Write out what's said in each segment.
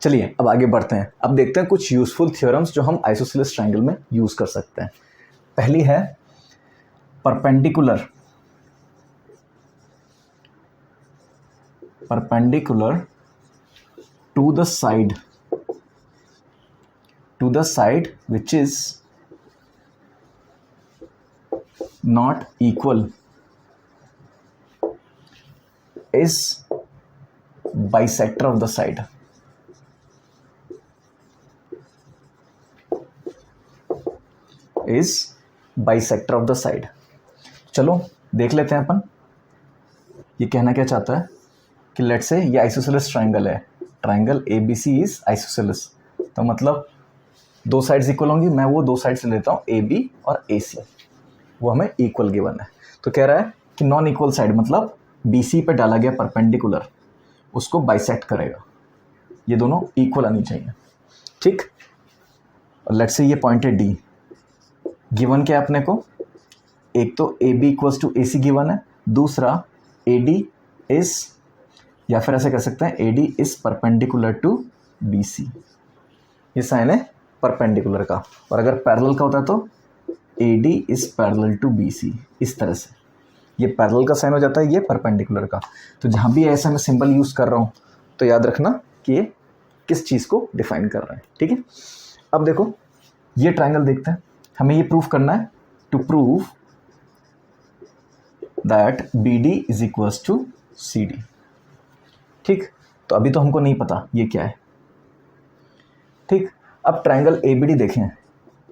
चलिए अब आगे बढ़ते हैं। अब देखते हैं कुछ यूजफुल थ्योरम्स जो हम आइसोसेलेस ट्रायंगल में यूज कर सकते हैं। पहली है perpendicular to the side which is not equal is bisector of the side. Is bisector of the side. चलो देख लेते हैं अपन ये कहना क्या चाहता है कि लेट्स से ये आइसोसेलेस ट्रायंगल है, ट्रायंगल ABC इज आइसोसेलेस, तो मतलब दो साइड्स इक्वल होंगी। मैं वो दो साइड्स लेता हूँ AB और AC, वो हमें इक्वल गिवन है। तो कह रहा है कि नॉन इक्वल साइड मतलब BC पे डाला गया परपेंडिकुलर उसको बाइसेक्ट करेगा, ये दोनों इक्वल आनी चाहिए, ठीक। और लेट्स से ये पॉइंट है D, गिवन क्या है अपने को, एक तो AB equals to AC given है, दूसरा AD इज, या फिर ऐसे कह सकते हैं AD is perpendicular to BC। ये साइन है परपेंडिकुलर का, और अगर पैरेलल का होता है तो AD is parallel to BC। इस तरह से ये पैरेलल का साइन हो जाता है, ये परपेंडिकुलर का। तो जहाँ भी ऐसा मैं सिंबल यूज़ कर रहा हूँ तो याद रखना कि ये किस चीज़ को डिफाइन कर रहा है, ठीक है। अब देखो ये ट्रायंगल देखते हैं, हमें ये प्रूफ करना है, to prove that BD is equals to CD, ठीक। तो अभी तो हमको नहीं पता ये क्या है, ठीक। अब ट्रायंगल ABD देखें,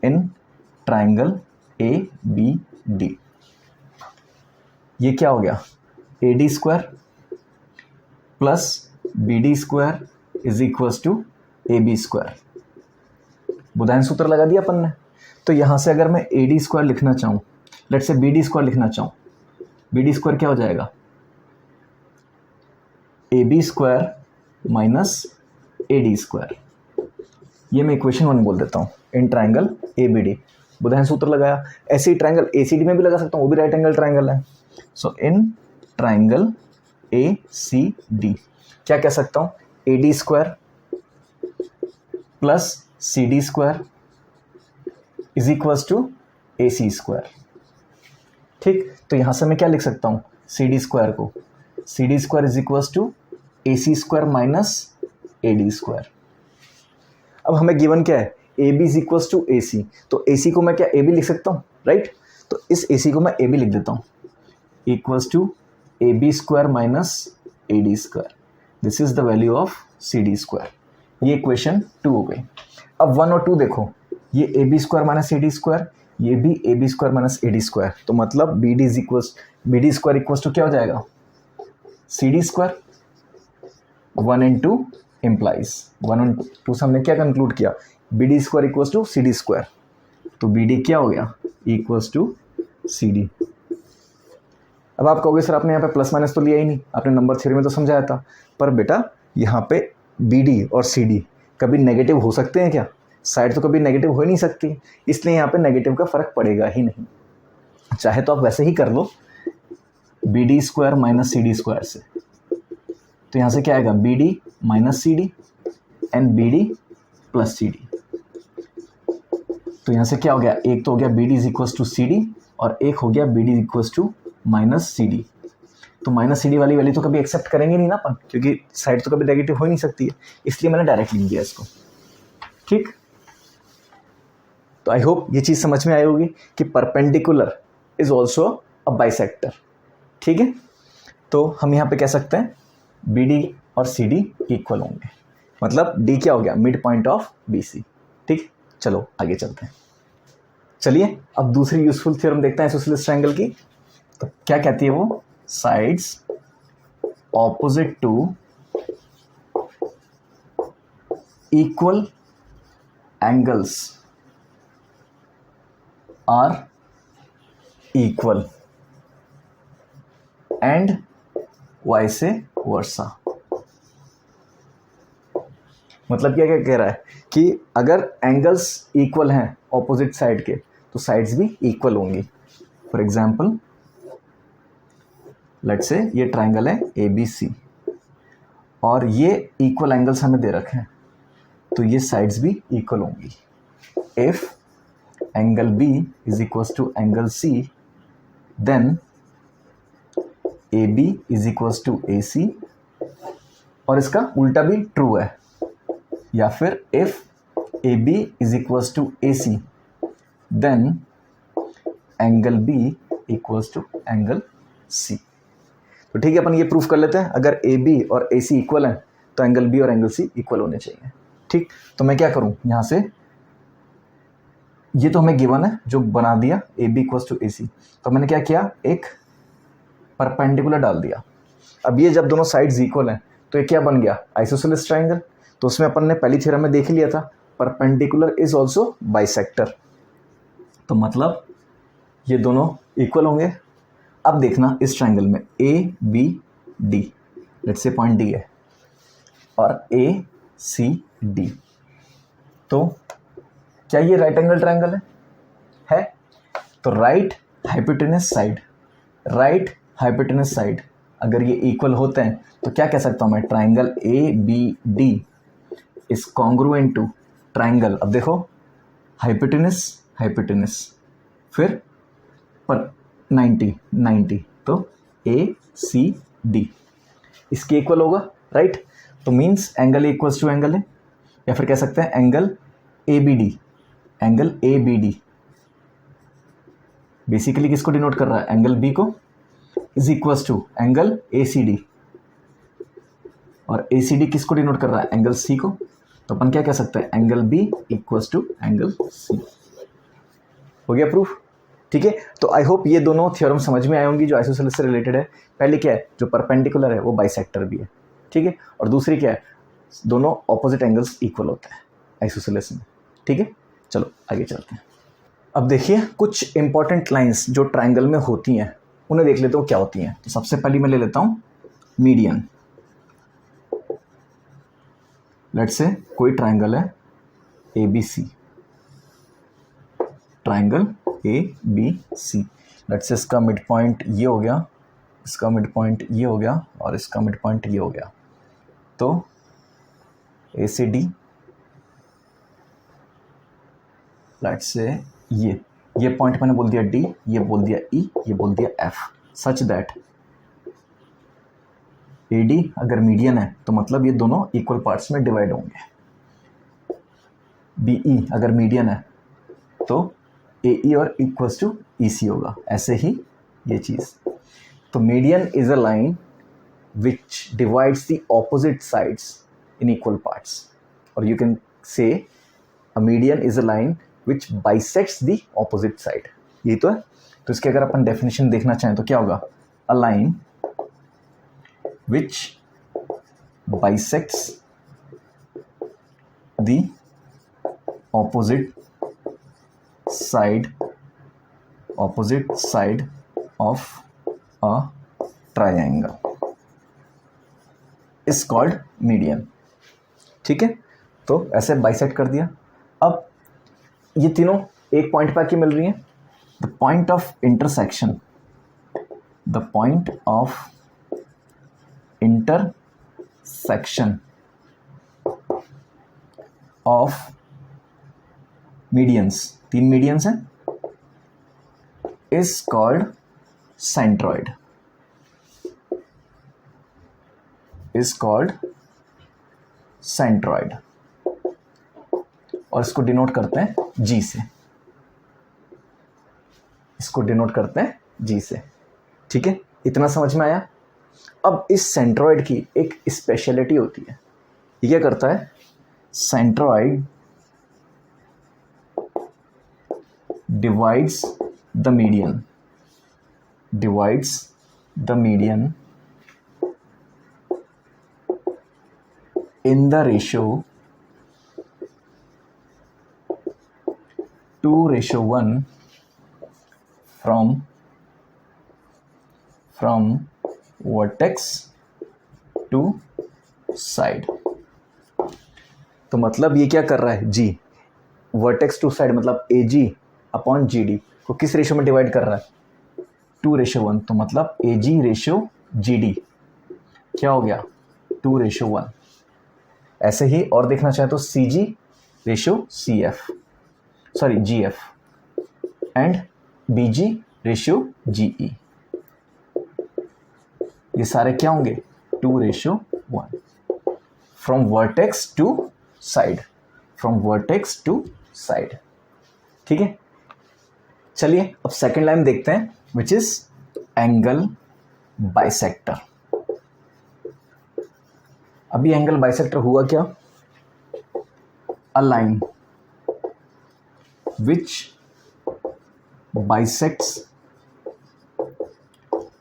इन ट्रायंगल ABD ये क्या हो गया, AD square plus BD square is equals to AB square. Baudhayan सूत्र लगा दिया अपन ने। तो यहाँ से अगर मैं AD स्क्वायर लिखना चाहूँ, लेट्स से BD स्क्वायर लिखना चाहूँ, BD स्क्वायर क्या हो जाएगा, AB square minus AD square. ये मैं इक्वेशन 1 बोल देता हूँ, इन ट्रायंगल ABD। बुधायन सूत्र लगाया, ऐसे ही ट्रायंगल ACD में भी लगा सकता हूँ, वो भी राइट एंगल ट्रायंगल है। सो इन ट्रायंगल ACD क्या कह सकता हूँ, AD square plus CD square is equals to AC square, ठीक। तो यहाँ से मैं क्या लिख सकता हूँ, CD स्क्वायर को, CD square is equals to AC square minus AD square. अब हमें गिवन क्या है, AB is equals to AC, तो AC को मैं क्या AB लिख सकता हूँ, राइट। तो इस AC को मैं AB लिख देता हूँ, equals to AB square minus AD square, this is the value of CD square. ये इक्वेशन 2 हो गई। अब 1 और 2 देखो, ये AB square minus AD square, ये भी AB square minus AD square, तो मतलब BD स्क्वायर इक्वल्स टू क्या हो जाएगा, CD स्क्वायर। 1 and 2 implies 1 और 2 से हमने क्या कंक्लूड किया, BD square equals to CD square, तो BD क्या हो गया, इक्वल्स टू CD। अब आप कहोगे सर आपने यहाँ पे प्लस माइनस तो लिया ही नहीं, आपने नंबर थ्योरी में तो समझाया था, पर बेटा यहाँ पे BD और CD कभी नेगेटिव हो सकते हैं क्या, साइड तो कभी नेगेटिव हो ही नहीं सकती, इसलिए यहाँ पे नेगेटिव का फर्क पड़ेगा ही नहीं। चाहे तो आप वैसे ही कर लो, BD square minus CD square से, तो यहाँ से क्या आएगा, BD minus CD and BD plus CD। तो यहाँ से क्या हो गया, एक तो हो गया BD is equals to CD और एक हो गया BD equals to minus CD। तो माइनस CD वाली वैल्यू तो कभी एक्सेप्ट करेंगे नहीं ना अपन, क्योंकि साइड तो कभी नेगेटिव हो ही नहीं सकती है, इसलिए मैंने डायरेक्ट लिख दिया इसको, ठीक। तो आई होप ये चीज़ समझ में आई होगी कि perpendicular is also a bisector, ठीक है। तो हम यहाँ पे कह सकते हैं BD और CD इक्वल होंगे, मतलब D क्या हो गया, मिड पॉइंट ऑफ BC, ठीक। चलो आगे चलते हैं। चलिए अब दूसरी यूजफुल थ्योरम देखते हैं आइसोसेलेस ट्रायंगल की। तो क्या कहती है वो, sides opposite to equal angles are equal and vice versa. मतलब क्या क्या कह रहा है कि अगर एंगल्स इक्वल हैं ऑपोजिट साइड के तो साइड्स भी इक्वल होंगी। फॉर एग्जाम्पल लेट्स से ये ट्राइंगल है ABC और ये इक्वल एंगल्स हमें दे रखे हैं, तो ये साइड्स भी इक्वल होंगी। If angle B is equals to angle C then A B is equals to A C, और इसका उल्टा भी ट्रू है, या फिर if A B is equals to A C then angle B equals to angle C. तो ठीक है, अपन ये प्रूफ कर लेते हैं, अगर ए बी और ए सी इक्वल हैं तो एंगल बी और एंगल सी इक्वल होने चाहिए। ठीक, तो मैं क्या करूं यहाँ से, ये तो हमें गिवन है जो बना दिया A B equals to A सी, तो मैंने क्या किया, एक परपेंडिकुलर डाल दिया। अब ये जब दोनों साइड्स इक्वल हैं तो ये क्या बन गया, आइसोसेलेस ट्राइंगल। तो उसमें अपन ने पहली थ्योरम में देख लिया था, परपेंडिकुलर इज ऑल्सो बाइसेक्टर, तो मतलब ये दोनों इक्वल होंगे। अब देखना इस ट्राइंगल में A B D, let's say point D है, और ए सी डी, तो क्या ये राइट एंगल ट्राइंगल है? तो राइट हाइपोटेनस साइड अगर ये इक्वल होते हैं तो क्या कह सकता हूं मैं, triangle A B D is congruent to triangle, अब देखो हाइपोटेनस फिर पर 90, तो ए सी डी इसके इक्वल होगा, राइट। तो means angle A equals to angle है, या फिर कह सकते हैं angle A B D basically किसको डिनोट कर रहा है, एंगल बी को, is equals to angle A C D, और ए सी डी किसको डिनोट कर रहा है, एंगल सी को। तो अपन क्या कह सकते हैं, angle B equals to angle C. हो गया प्रूफ? ठीक है, तो आई होप ये दोनों थ्योरम समझ में आए होंगी जो आइसोसेलेस से रिलेटेड है। पहले क्या है, जो परपेंडिकुलर है वो बाइसेक्टर भी है, ठीक है, और दूसरी क्या है, दोनों ऑपोजिट एंगल्स इक्वल होते हैं आइसोसेलेस में। ठीक है, चलो आगे चलते हैं। अब देखिए कुछ इंपॉर्टेंट लाइंस जो ट्राइंगल में होती हैं उन्हें देख लेते हो क्या होती हैं। तो सबसे पहले मैं ले लेता हूँ मीडियन। लेट्स से कोई ट्राइंगल है A B C, triangle A B C, let's say इसका मिड पॉइंट ये हो गया, इसका मिड पॉइंट ये हो गया, और इसका मिड पॉइंट ये हो गया। तो ए सी डी, लेट्स से ये पॉइंट मैंने बोल दिया डी, ये बोल दिया ई, ये बोल दिया F, such that A D अगर मीडियन है तो मतलब ये दोनों इक्वल पार्ट्स में डिवाइड होंगे। बी ई अगर मीडियन है तो ए ई और इक्वल्स टू ई सी होगा, ऐसे ही ये चीज़। तो median is a line which divides the opposite sides in equal parts, और you can say a median is a line which bisects the opposite side, यही तो है। तो इसके अगर अपन डेफिनेशन देखना चाहें तो क्या होगा, a line which bisects the opposite side of a triangle is called median। ठीक है, तो ऐसे बाइसेक्ट कर दिया। अब ये तीनों एक पॉइंट पर आके मिल रही हैं, the point of intersection, the point of intersection of medians, तीन मीडियंस हैं, is called centroid, और इसको डिनोट करते हैं G से, ठीक है, इतना समझ में आया। अब इस सेंट्रॉइड की एक स्पेशलिटी होती है, ये क्या करता है, centroid divides the median in the ratio 2:1 from vertex to side. तो मतलब ये क्या कर रहा है, जी वर्टेक्स टू साइड मतलब ए जी अपॉन जी डी को किस रेशो में डिवाइड कर रहा है, 2:1। तो मतलब ए जी रेशो जी डी क्या हो गया, 2:1। ऐसे ही और देखना चाहे तो C G ratio C F, sorry G F, and B G ratio G E. ये सारे क्या होंगे 2:1 from vertex to side, from vertex to side. ठीक है, चलिए अब सेकेंड लाइन देखते हैं विच इज एंगल बाइसेक्टर। अभी एंगल बाइसेक्टर हुआ क्या, a line which bisects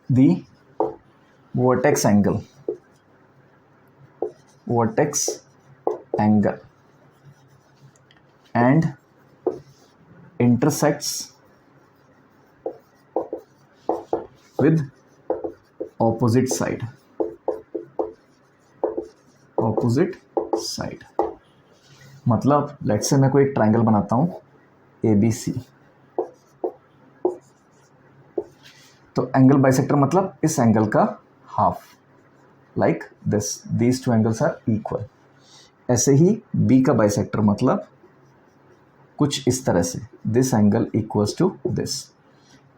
the vertex angle and intersects with opposite side मतलब लेट्स से मैं कोई एक ट्राइंगल बनाता हूं ABC, तो एंगल बाइसेक्टर मतलब इस एंगल का half, like this, these two angles are equal. ऐसे ही बी का बाइसेक्टर मतलब कुछ इस तरह से, this angle equals to this.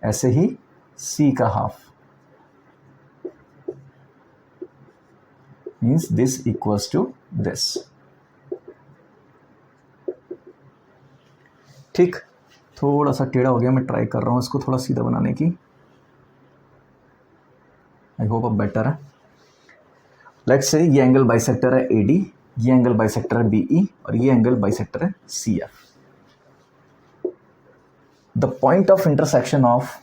ऐसे ही सी का half means this equals to this. ठीक, थोड़ा सा टेढ़ा हो गया, मैं ट्राई कर रहा हूं इसको थोड़ा सीधा बनाने की। आई होप अब बेटर है। लेट्स से ये एंगल बाइसेक्टर है AD, ये एंगल बाइसेक्टर है BE और ये एंगल बाइसेक्टर है CF। The point of intersection of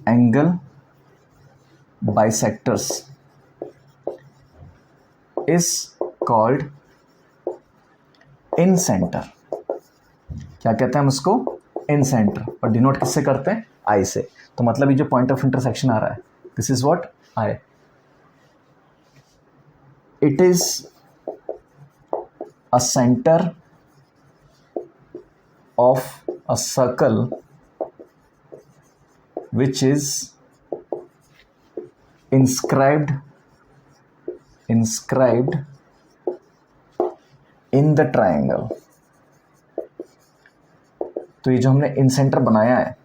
angle bisectors is called in center। क्या कहते हैं हम उसको, इन सेंटर, और डिनोट किससे करते हैं, आई से। तो मतलब ये जो पॉइंट ऑफ इंटरसेक्शन आ रहा है this is what I, it is a centre of a circle which is inscribed in the triangle। तो ये जो हमने इन सेंटर बनाया है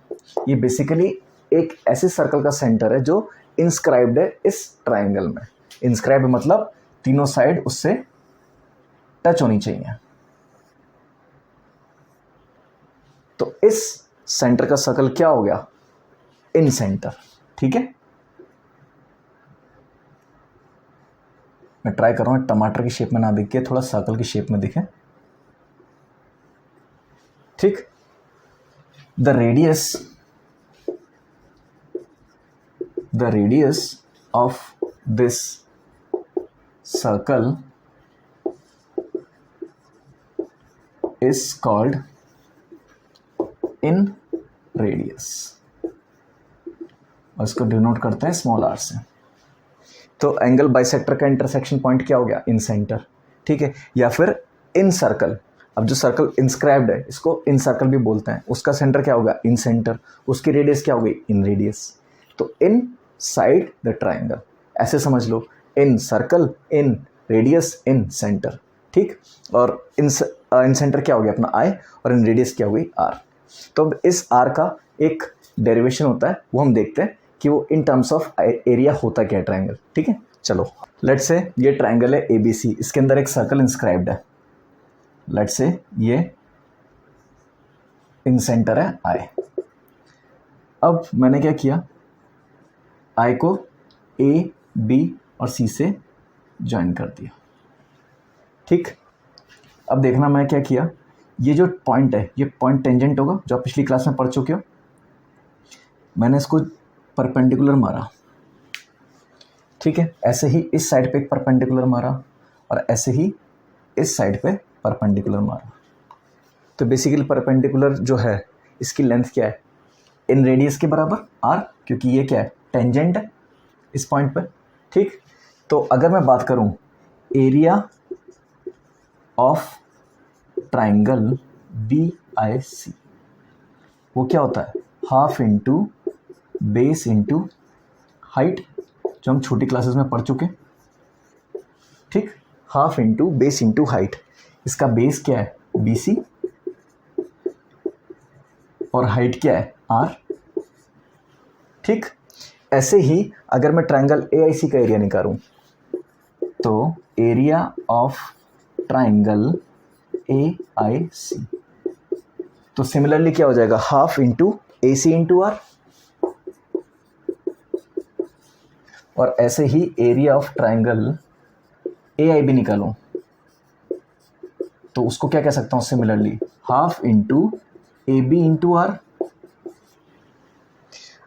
ये बेसिकली एक ऐसे सर्कल का सेंटर है जो इंस्क्राइब्ड है इस ट्राइंगल में। इंस्क्राइब्ड मतलब तीनों साइड उससे टच होनी चाहिए। तो इस सेंटर का सर्कल क्या हो गया, इन सेंटर। ठीक है, मैं ट्राई कर रहा हूं टमाटर की शेप में ना दिखे, थोड़ा सर्कल की शेप में दिखे। ठीक, the radius of this circle is called in radius, और इसको डिनोट करते हैं स्मॉल r से। तो एंगल बाइसेक्टर का इंटरसेक्शन पॉइंट क्या हो गया, इन सेंटर। ठीक है, या फिर इन सर्कल, अब जो सर्कल इंस्क्राइब्ड है इसको इन सर्कल भी बोलते हैं, उसका सेंटर क्या होगा, इन सेंटर, उसकी रेडियस क्या होगी, इन रेडियस। तो इन साइड द ट्राइंगल, ऐसे समझ लो, in circle, in radius, in centre. ठीक, और इन सेंटर क्या हो गया अपना आई, और इन रेडियस क्या हुई आर। तो अब इस आर का एक डेरिवेशन होता है, वो हम देखते हैं कि वो इन टर्म्स ऑफ एरिया होता क्या है ट्राइंगल। ठीक है, चलो लेट्स से ये ट्राइंगल है ABC, इसके अंदर एक सर्कल इंस्क्राइब्ड है। लेट्स से ये इन सेंटर है आई। अब मैंने क्या किया, आई को A, B और C से ज्वाइन कर दिया। ठीक, अब देखना मैं क्या किया, ये जो पॉइंट है ये पॉइंट टेंजेंट होगा, जो आप पिछली क्लास में पढ़ चुके हो। मैंने इसको परपेंडिकुलर मारा। ठीक है, ऐसे ही इस साइड पे एक परपेंडिकुलर मारा और ऐसे ही इस साइड पे परपेंडिकुलर मारा। तो बेसिकली परपेंडिकुलर जो है इसकी लेंथ क्या है, इन रेडियस के बराबर r, क्योंकि ये क्या है, टेंजेंट है इस पॉइंट पे। ठीक, तो अगर मैं बात करूं एरिया ऑफ ट्राइंगल BIC, वो क्या होता है, half into base into height, जो हम छोटी क्लासेस में पढ़ चुके, ठीक। Half into base into height, इसका बेस क्या है BC और हाइट क्या है R, ठीक। ऐसे ही अगर मैं ट्रायंगल AIC का एरिया निकालूं तो एरिया ऑफ ट्रायंगल AIC, तो सिमिलरली क्या हो जाएगा, half into AC into R, और ऐसे ही एरिया ऑफ ट्रायंगल AIB निकालूं तो उसको क्या कह सकता हूं similarly, half into AB into R,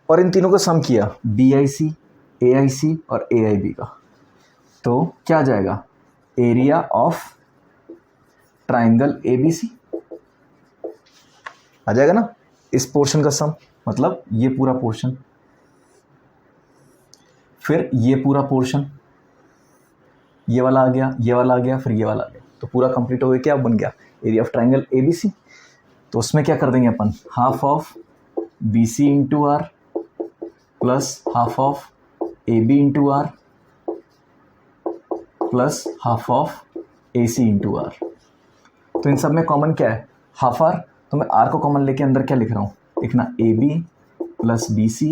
और इन तीनों का सम किया BIC AIC और AIB का, तो क्या आ जाएगा, एरिया ऑफ ट्रायंगल ABC आ जाएगा ना, इस पोर्शन का सम, मतलब ये पूरा पोर्शन, फिर ये पूरा पोर्शन, ये वाला आ गया, ये वाला आ गया, फिर ये वाला आ गया, तो पूरा कंप्लीट हो गया, क्या बन गया, एरिया ऑफ ट्रायंगल ABC। तो उसमें क्या कर देंगे अपन, half of BC into R plus half of AB into R plus half of AC into R। तो इन सब में कॉमन क्या है, हाफ R, तो मैं R को कॉमन लेके अंदर क्या लिख रहा हूँ, लिखना AB plus BC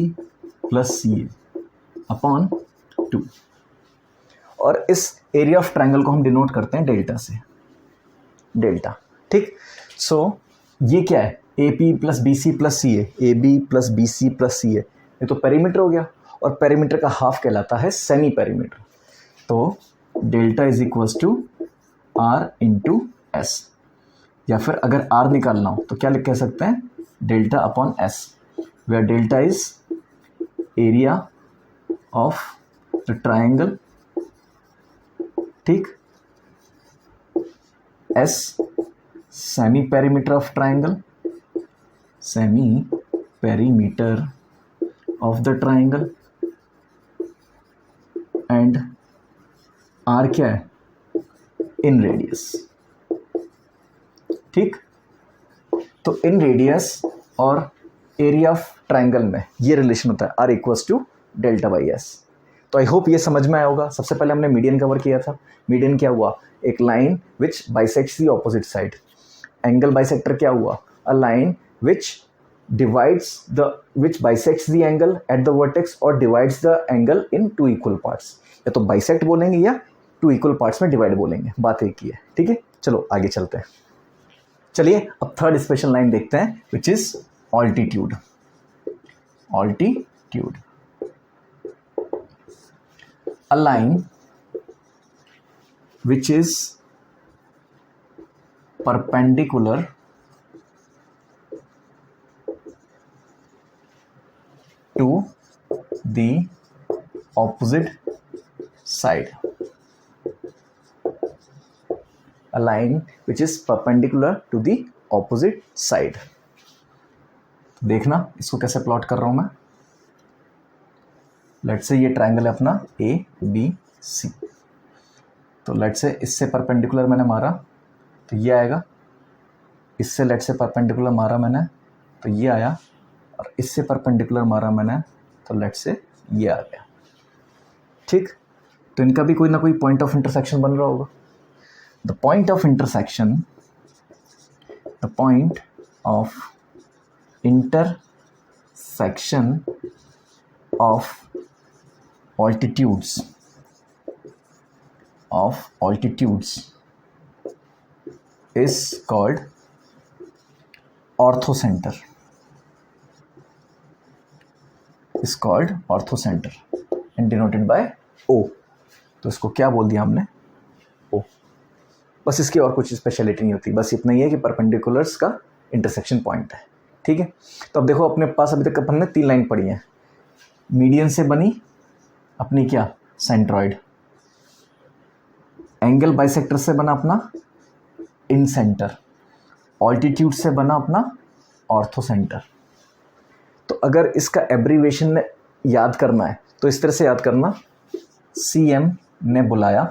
plus CA upon 2, और इस एरिया ऑफ ट्रायंगल को हम डिनोट करते हैं डेल्टा से, डेल्टा, ठीक। सो ये क्या है, AP plus BC plus CA, AB plus BC plus CA, ये तो पेरीमीटर हो गया, और पेरीमीटर का हाफ कहलाता है सेमी पेरीमीटर। तो delta is equals to R into S, या फिर अगर R निकालना हो तो क्या लिख कह सकते हैं, delta upon S, where delta is area of the triangle, ठीक, S semi perimeter of triangle, semi perimeter of the triangle, and R क्या है, इन रेडियस, ठीक। तो इन रेडियस और एरिया ऑफ ट्रायंगल में ये रिलेशन होता है R equals to delta by S। तो आई होप ये समझ में आया होगा। सबसे पहले हमने मीडियन कवर किया था। मीडियन क्या हुआ, एक line which bisects the opposite side. Angle bisector क्या हुआ, अ line which bisects the angle at the vertex और divides the angle in two equal parts। या तो bisect बोलेंगे या टू इक्वल पार्ट्स में डिवाइड बोलेंगे, बात एक ही है, ठीक है। चलो आगे चलते हैं। चलिए अब थर्ड स्पेशल लाइन देखते हैं which is altitude. Altitude, a line which is perpendicular to the opposite side, a line which is perpendicular to the opposite side। देखना इसको कैसे प्लॉट कर रहा हूं मैं। लेट्स से ये ट्रायंगल है अपना ABC, तो लेट्स से इससे परपेंडिकुलर मैंने मारा तो ये आएगा, इससे लेट्स से परपेंडिकुलर मारा मैंने तो ये आया, और इससे परपेंडिकुलर मारा मैंने तो लेट्स से ये आ गया, ठीक। तो इनका भी कोई ना कोई पॉइंट ऑफ इंटरसेक्शन बन रहा होगा। The point of intersection, the point of intersection of altitudes is called orthocentre, is called orthocenter and denoted by O। तो इसको क्या बोल दिया हमने, O। बस इसकी और कुछ स्पेशलिटी नहीं होती, बस इतना ही है कि परपेंडिकुलर्स का इंटरसेक्शन पॉइंट है, ठीक है। तो अब देखो अपने पास अभी तक अपन ने 3 लाइन पढ़ी है। मीडियन से बनी अपनी क्या, सेंट्रॉइड। एंगल बाइसेक्टर से बना अपना इन सेंटर। ऑल्टीट्यूड से बना अपना ऑर्थोसेंटर। तो अगर इसका एब्रीवेशन याद करना है तो इस तरह से याद करना, CM ने बुलाया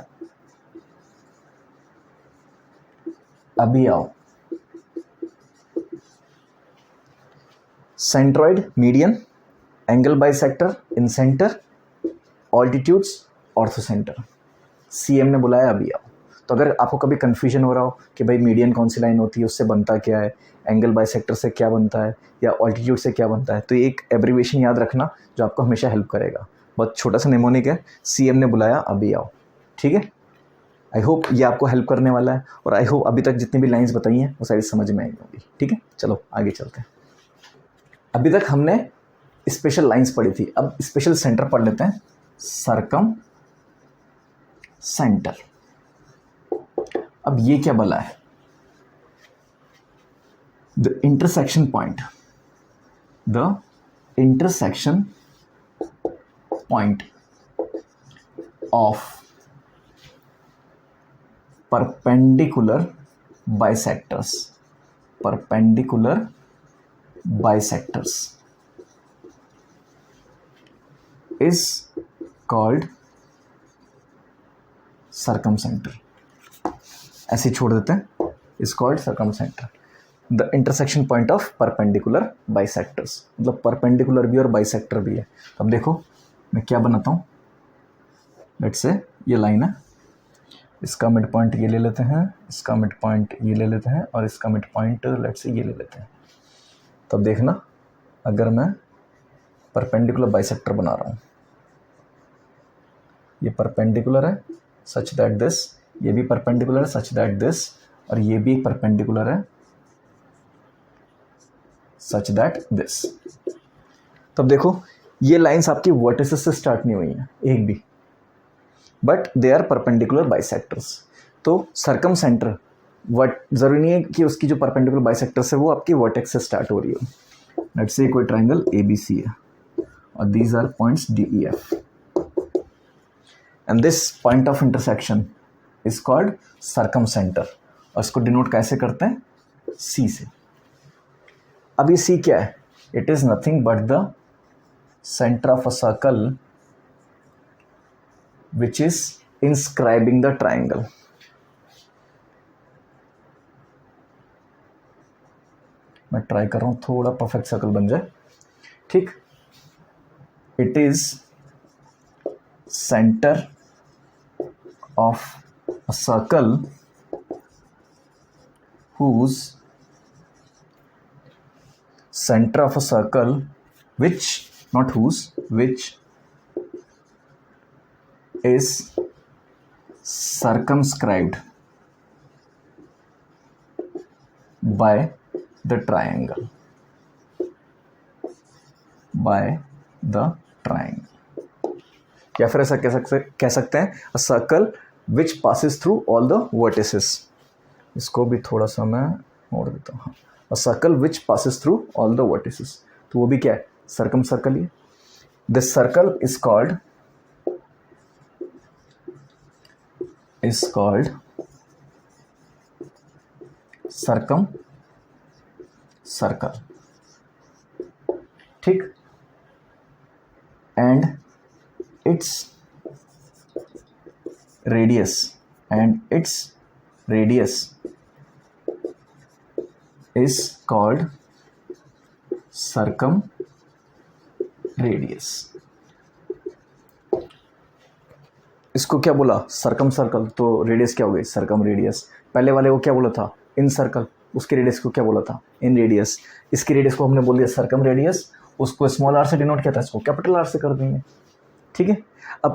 अभी आओ। Centroid, median, angle bisector, incentre, altitudes, orthocentre. CM ने बुलाया अभी आओ। तो अगर आपको कभी कन्फ्यूजन हो रहा हो कि भाई मीडियन कौन सी लाइन होती है, उससे बनता क्या है, एंगल बाइसेक्टर से क्या बनता है, या ऑल्टीट्यूड से क्या बनता है, तो ये एक एब्रीविएशन याद रखना जो आपको हमेशा हेल्प करेगा। बहुत छोटा सा नेमोनिक है, सीएम ने बुलाया अभी आओ। ठीक है, आई होप ये आपको हेल्प करने वाला है, और आई होप अभी तक जितनी भी लाइंस बताई हैं वो सारी समझ में आई होंगी। ठीक है, चलो आगे चलते हैं। अभी तक हमने स्पेशल लाइंस पढ़ी थी, अब स्पेशल सेंटर पढ़ लेते हैं। सरकम सेंटर। अब ये क्या बोला है? The intersection point, the intersection point of perpendicular bisectors, perpendicular bisectors is called circumcenter। ऐसे छोड़ देते हैं, is called circumcenter। the intersection point of perpendicular bisectors, मतलब perpendicular भी और bisector भी है। अब देखो मैं क्या बनाता हूँ, लेट्स से ये लाइन है, इसका मिड पॉइंट ये ले लेते हैं, इसका मिड पॉइंट ये ले लेते हैं, और इसका मिड पॉइंट लेट्स से ये ले लेते हैं। तब देखना, अगर मैं परपेंडिकुलर बाइसेक्टर बना रहा हूँ, ये परपेंडिकुलर है सच दैट दिस, ये भी परपेंडिकुलर है सच दैट दिस, और ये भी परपेंडिकुलर है सच दैट दिस। तब देखो ये लाइंस आपकी वर्टिसेस से स्टार्ट नहीं हुई हैं एक भी, but they are perpendicular bisectors. तो सरकम सेंटर वट ज़रूरी नहीं है कि उसकी जो परपेंडिकुलर बाइसेक्टर्स है वो आपकी वर्टेक्स से स्टार्ट हो रही हो। लेट्स से कोई ट्राइंगल ए बी सी है, और these are points D E F, and this point of intersection is called circumcentre, और इसको डिनोट कैसे करते हैं? सी से। अब ये सी क्या है? It is nothing but the centre of a circle which is inscribing the triangle। मैं ट्राई कर रहा हूँ थोड़ा परफेक्ट सर्कल बन जाए। ठीक, it is centre of a circle whose center of a circle which, not whose, which is circumscribed by the triangle, by the triangle। या फिर ऐसा कह सकते हैं a circle which passes through all the vertices। इसको भी थोड़ा सा मैं मोड़ देता हूँ। a circle which passes through all the vertices, तो वो भी क्या है? Circum circle he. this circle is called circum circle। ठीक, and its radius is called circumradius। इसको क्या बोला? सर्कम सर्कल, तो रेडियस क्या हो गई? Circum radius. पहले वाले को क्या बोला था? इन सर्कल, उसके रेडियस को क्या बोला था? इन रेडियस। इसकी रेडियस को हमने बोल दिया सर्कम रेडियस, उसको स्मॉल आर से डिनोट किया था, इसको कैपिटल आर से कर देंगे। ठीक है, अब